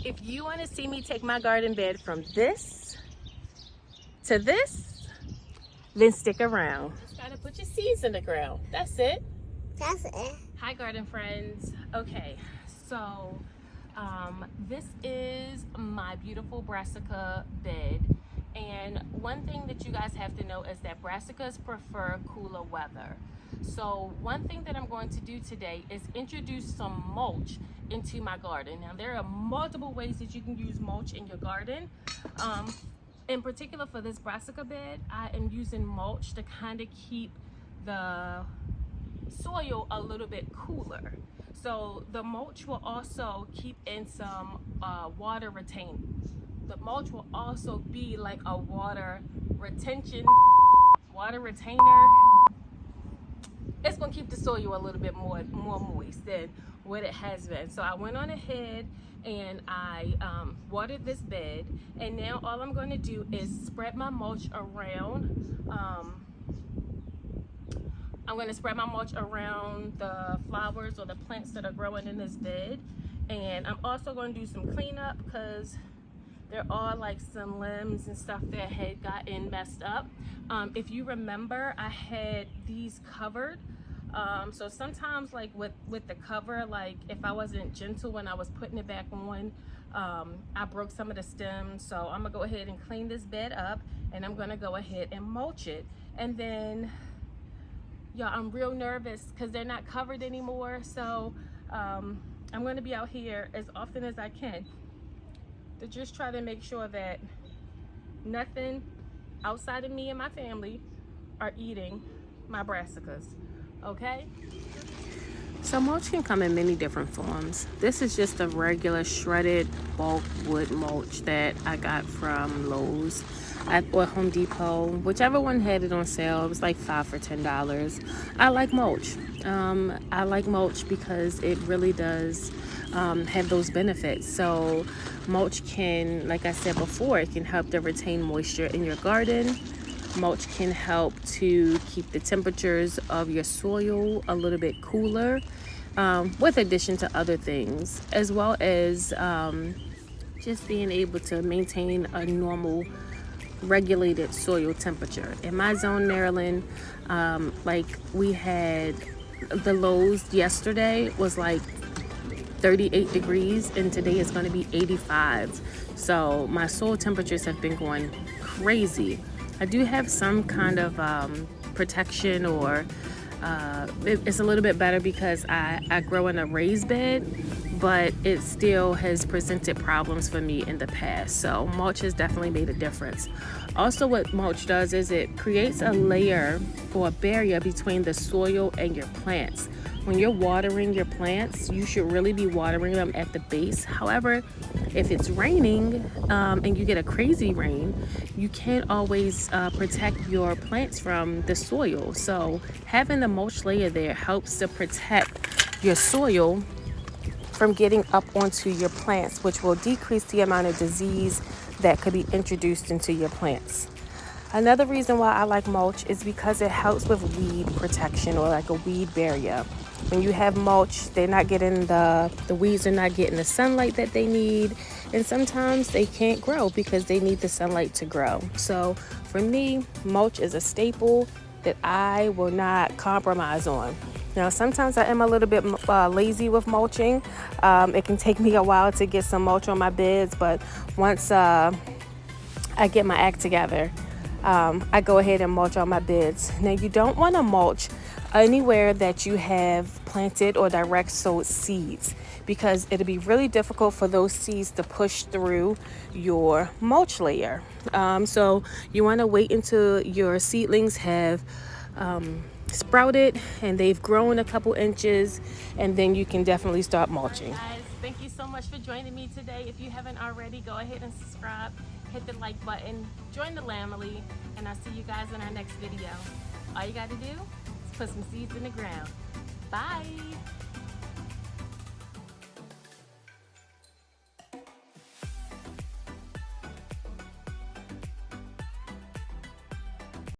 If you want to see me take my garden bed from this to this, then stick around. Just gotta put your seeds in the ground. That's it. That's it. Hi garden friends. Okay, so this is my beautiful brassica bed, and one thing that you guys have to know is that brassicas prefer cooler weather. So one thing that I'm going to do today is introduce some mulch into my garden. Now there are multiple ways that you can use mulch in your garden. In particular for this brassica bed, I am using mulch to kind of keep the soil a little bit cooler. So the mulch will also keep in some water retain. The mulch will also be like a water retainer. It's gonna keep the soil a little bit more moist than what it has been. So I went on ahead and I watered this bed, and now all I'm going to do is spread my mulch around. I'm going to spread my mulch around the flowers or the plants that are growing in this bed, and I'm also going to do some cleanup because there are like some limbs and stuff that had gotten messed up. If you remember, I had these covered. So sometimes like with the cover, like if I wasn't gentle when I was putting it back on, I broke some of the stems. So I'm gonna go ahead and clean this bed up, and I'm gonna go ahead and mulch it. And then, y'all, I'm real nervous because they're not covered anymore. So I'm gonna be out here as often as I can to just try to make sure that nothing outside of me and my family are eating my brassicas, okay? So mulch can come in many different forms. This is just a regular shredded bulk wood mulch that I got from Lowe's or Home Depot, whichever one had it on sale. It was like $5 for $10. I like mulch. I like mulch because it really does have those benefits. So mulch can, like I said before, it can help to retain moisture in your garden. Mulch can help to keep the temperatures of your soil a little bit cooler, with addition to other things, as well as just being able to maintain a normal regulated soil temperature. In my zone, Maryland, like we had the lows yesterday was like 38 degrees, and today is going to be 85. So my soil temperatures have been going crazy. I do have some kind of protection, or it's a little bit better because I grow in a raised bed, but it still has presented problems for me in the past. So mulch has definitely made a difference. Also, what mulch does is it creates a layer or a barrier between the soil and your plants. When you're watering your plants, you should really be watering them at the base. However, if it's raining and you get a crazy rain, you can't always protect your plants from the soil. So having the mulch layer there helps to protect your soil from getting up onto your plants, which will decrease the amount of disease that could be introduced into your plants. Another reason why I like mulch is because it helps with weed protection, or like a weed barrier. When you have mulch, they're not getting the weeds are not getting the sunlight that they need, and sometimes they can't grow because they need the sunlight to grow. So for me, mulch is a staple that I will not compromise on. Now, sometimes I am a little bit lazy with mulching. It can take me a while to get some mulch on my beds, but once I get my act together, I go ahead and mulch on my beds. Now, you don't want to mulch anywhere that you have planted or direct sowed seeds, because it'll be really difficult for those seeds to push through your mulch layer. So you want to wait until your seedlings have sprouted and they've grown a couple inches, and then you can definitely start mulching. Guys, thank you so much for joining me today. If you haven't already, go ahead and subscribe, hit the like button, join the family, and I'll see you guys in our next video. All you got to do is put some seeds in the ground. Bye.